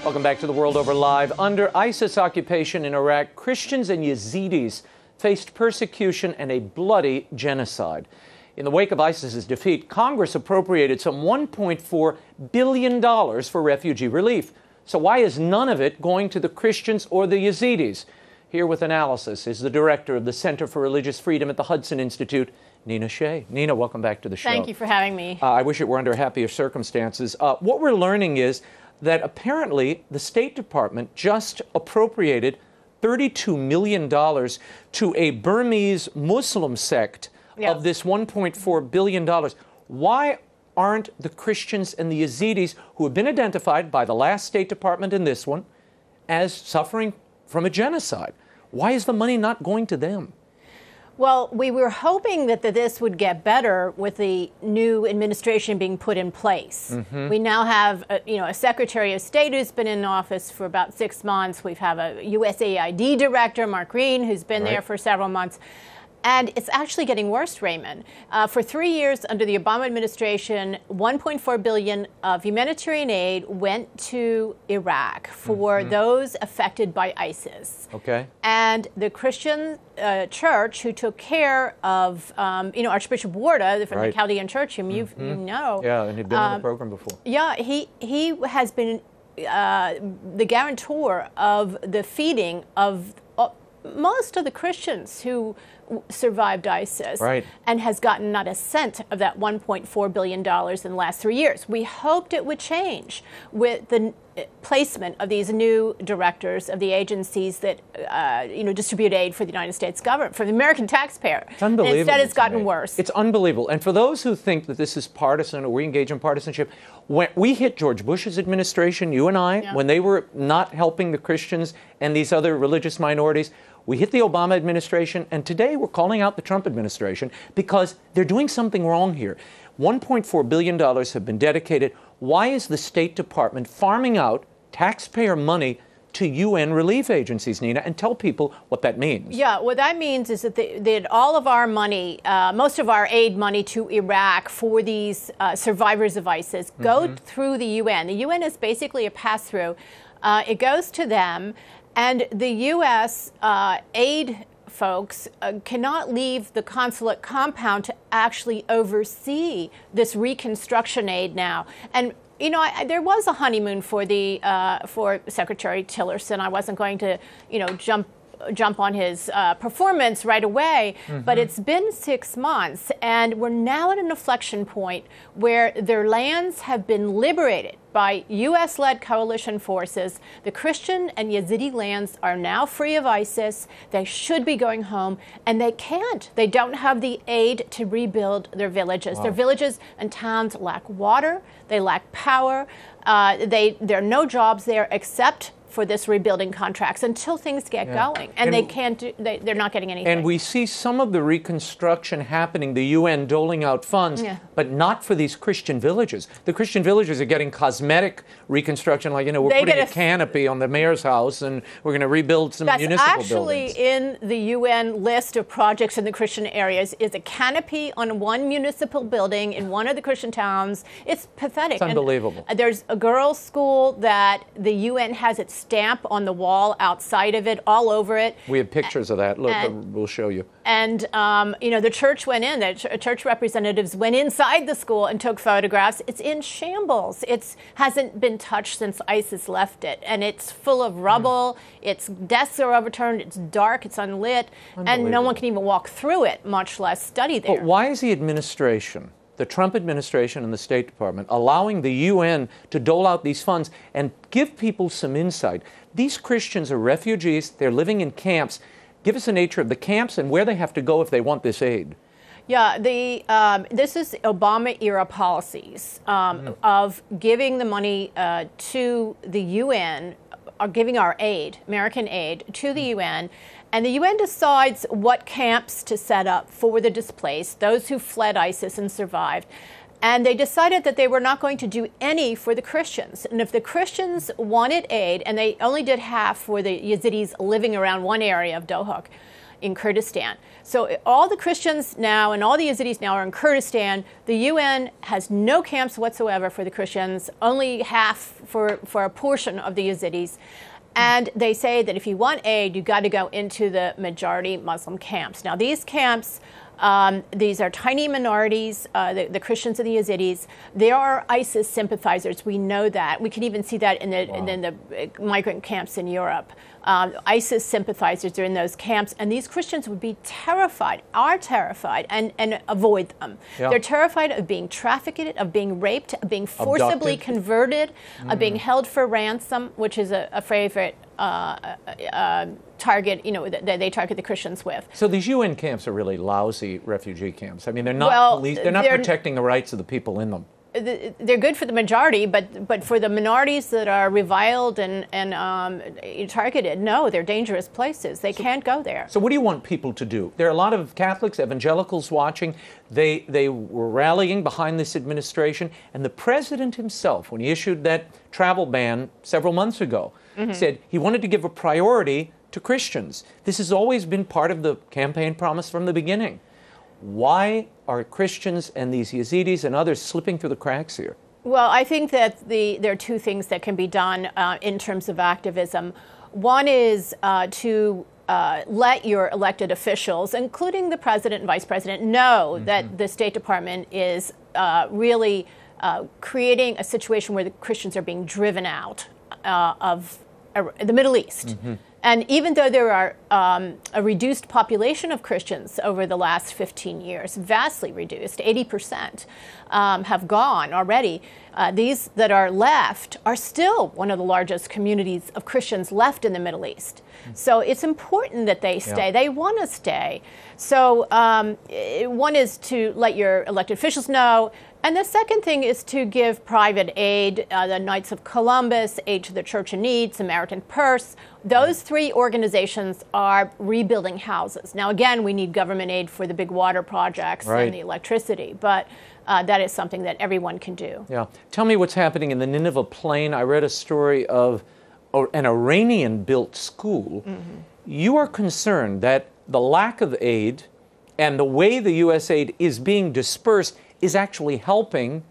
Welcome back to The World Over Live. Under ISIS occupation in Iraq, Christians and Yazidis faced persecution and a bloody genocide. In the wake of ISIS's defeat, Congress appropriated some $1.4 billion for refugee relief. So why is none of it going to the Christians or the Yazidis? Here with analysis is the director of the Center for Religious Freedom at the Hudson Institute, Shea. Nina, welcome back to the show. Thank you for having me. I wish it were under happier circumstances. What we're learning is that apparently the State Department just appropriated $32 million to a Burmese Muslim sect of this $1.4 billion. Why aren't the Christians and the Yazidis, who have been identified by the last State Department and this one as suffering from a genocide, why is the money not going to them? Well, we were hoping that this would get better with the new administration being put in place. We now have a Secretary of State who's been in office for about 6 months. We have a USAID director, Mark Green, who's been there for several months. And it's actually getting worse, Raymond. For 3 years under the Obama administration, $1.4 billion of humanitarian aid went to Iraq for those affected by ISIS. Okay. And the Christian church who took care of, Archbishop Warda from the Chaldean Church, whom you know. Yeah, and he'd been on the program before. Yeah, he has been the guarantor of the feeding of most of the Christians who survived ISIS and has gotten not a cent of that $1.4 billion in the last 3 years. We hoped it would change with the placement of these new directors of the agencies that distribute aid for the United States government, for the American taxpayer. It's unbelievable. And instead, it's gotten worse. It's unbelievable. And for those who think that this is partisan or we engage in partisanship, when we hit George Bush's administration, you and I, when they were not helping the Christians and these other religious minorities, we hit the Obama administration, and today we're calling out the Trump administration because they're doing something wrong here. $1.4 billion have been dedicated. Why is the State Department farming out taxpayer money to UN relief agencies, Nina? And tell people what that means. Yeah, what that means is that all of our money, most of our aid money to Iraq for these survivors of ISIS go through the UN. The UN is basically a pass-through. It goes to them. And the U.S. Aid folks cannot leave the consulate compound to actually oversee this reconstruction aid now. And there was a honeymoon for for Secretary Tillerson. I wasn't going to, jump on his performance right away, but it's been 6 months, and we're now at an inflection point where their lands have been liberated by U.S.-led coalition forces. The Christian and Yazidi lands are now free of ISIS. They should be going home, and they can't. They don't have the aid to rebuild their villages. Their villages and towns lack water. They lack power. There are no jobs there except for this rebuilding contracts until things get going, and they can't. They're not getting anything. And we see some of the reconstruction happening. The UN doling out funds, but not for these Christian villages. The Christian villages are getting cosmetic reconstruction, like we're putting a canopy on the mayor's house, and we're going to rebuild some municipal buildings. That's actually in the UN list of projects in the Christian areas. Is a canopy on one municipal building in one of the Christian towns. It's pathetic. It's unbelievable. And there's a girls' school that the UN has its stamp on the wall outside of it, all over it. We have pictures of that. Look, we'll show you. And, the church went in. The church representatives went inside the school and took photographs. It's in shambles. It hasn't been touched since ISIS left it. And it's full of rubble. Its desks are overturned. It's dark. It's unlit. And no one can even walk through it, much less study there. But why is the administration, the Trump administration and the State Department, allowing the UN to dole out these funds and give people some insight? These Christians are refugees. They're living in camps. Give us the nature of the camps and where they have to go if they want this aid. Yeah, this is Obama-era policies of giving the money to the UN, or giving our aid, American aid, to the UN. And the UN decides what camps to set up for the displaced, those who fled ISIS and survived. And they decided that they were not going to do any for the Christians. And if the Christians wanted aid, and they only did half for the Yazidis living around one area of Dohuk, in Kurdistan. So all the Christians now and all the Yazidis now are in Kurdistan. The UN has no camps whatsoever for the Christians, only half for a portion of the Yazidis. And they say that if you want aid, you've got to go into the majority Muslim camps. Now, these camps, these are tiny minorities, the Christians and the Yazidis. They are ISIS sympathizers. We know that. We can even see that in the migrant camps in Europe. ISIS sympathizers are in those camps, and these Christians would be terrified, are terrified, and avoid them. Yeah. They're terrified of being trafficked, of being raped, of being forcibly converted, of being held for ransom, which is a favorite target, that they target the Christians with. So these UN camps are really lousy refugee camps. I mean, they're not they're not protecting the rights of the people in them. They're good for the majority, but for the minorities that are reviled and targeted, no, they're dangerous places. They can't go there. So what do you want people to do? There are a lot of Catholics, evangelicals watching. They were rallying behind this administration, and the president himself, when he issued that travel ban several months ago, said he wanted to give a priority to Christians. This has always been part of the campaign promise from the beginning. Why are Christians and these Yazidis and others slipping through the cracks here? Well, I think that there are two things that can be done in terms of activism. One is to let your elected officials, including the president and vice president, know that the State Department is really creating a situation where the Christians are being driven out of the Middle East. And even though there are a reduced population of Christians over the last 15 years, vastly reduced, 80% have gone already, these that are left are still one of the largest communities of Christians left in the Middle East. So it's important that they stay. Yeah. They want to stay. So one is to let your elected officials know. And the second thing is to give private aid, the Knights of Columbus, Aid to the Church in Need, Samaritan Purse. Those three organizations are rebuilding houses. Now, again, we need government aid for the big water projects and the electricity, but that is something that everyone can do. Yeah. Tell me what's happening in the Nineveh Plain. I read a story of an Iranian-built school. You are concerned that the lack of aid and the way the U.S. aid is being dispersed is actually helping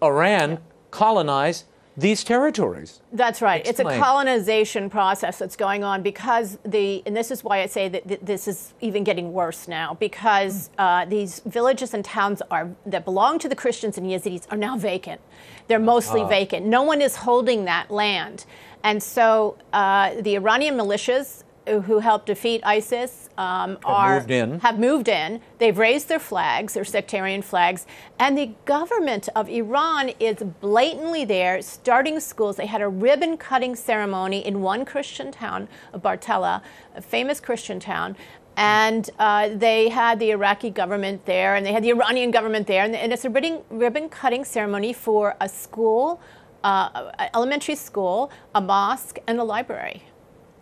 Iran colonize these territories. That's right. Explain. It's a colonization process that's going on because and this is why I say that this is even getting worse now, because these villages and towns that belong to the Christians and Yazidis are now vacant. They're mostly vacant. No one is holding that land. And so the Iranian militias who helped defeat ISIS have moved in. They've raised their flags, their sectarian flags, and the government of Iran is blatantly there, starting schools. They had a ribbon-cutting ceremony in one Christian town of Bartella, a famous Christian town, and they had the Iraqi government there, and they had the Iranian government there, and it's a ribbon-cutting ceremony for a school, elementary school, a mosque, and a library.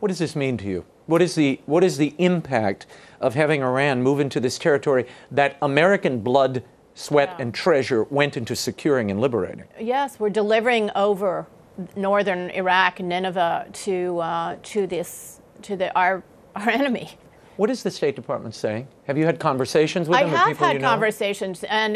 What does this mean to you? What is the impact of having Iran move into this territory that American blood, sweat, and treasure went into securing and liberating? Yes, we're delivering over northern Iraq, Nineveh, to our enemy. What is the State Department saying? Have you had conversations with them? I have had conversations, and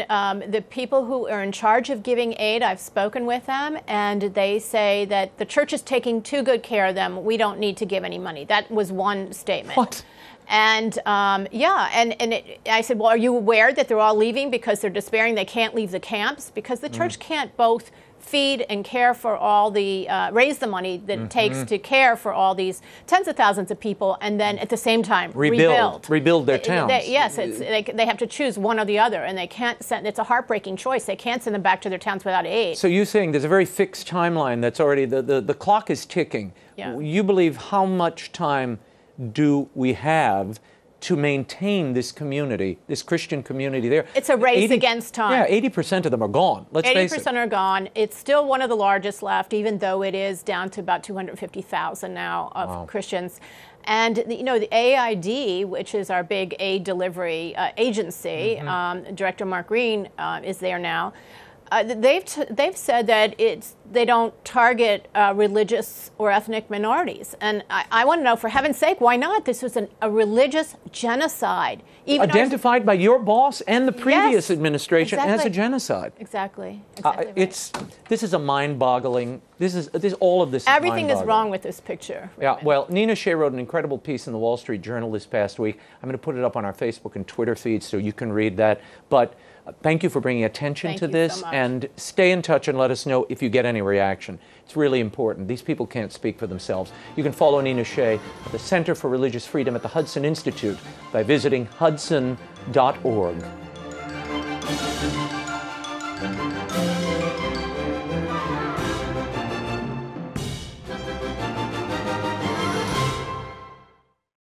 the people who are in charge of giving aid, I've spoken with them, and they say that the church is taking too good care of them. We don't need to give any money. That was one statement. What? And I said, well, are you aware that they're all leaving because they're despairing they can't leave the camps? Because the church can't both feed and care for all the, raise the money that it takes to care for all these tens of thousands of people, and then at the same time rebuild their towns. They have to choose one or the other, and they can't send, it's a heartbreaking choice. They can't send them back to their towns without aid. So you're saying there's a very fixed timeline that's already, the clock is ticking. Yeah. You believe how much time do we have to maintain this community, this Christian community there? It's a race against time. Yeah, 80% of them are gone. Let's face it. 80% are gone. It's still one of the largest left, even though it is down to about 250,000 now of Christians. And the AID, which is our big aid delivery agency, Director Mark Green is there now. they've said that they don't target religious or ethnic minorities, and I want to know, for heaven's sake, why not? This was a religious genocide, even identified by your boss and the previous Yes, administration as a exactly. genocide. Exactly. Right. This is a mind-boggling. All of this. Everything is wrong with this picture. Yeah. Well, Nina Shea wrote an incredible piece in the Wall Street Journal this past week. I'm going to put it up on our Facebook and Twitter feed so you can read that. But thank you for bringing attention to this, so much. and stay in touch and let us know if you get any reaction. It's really important. These people can't speak for themselves. You can follow Nina Shea at the Center for Religious Freedom at the Hudson Institute by visiting hudson.org.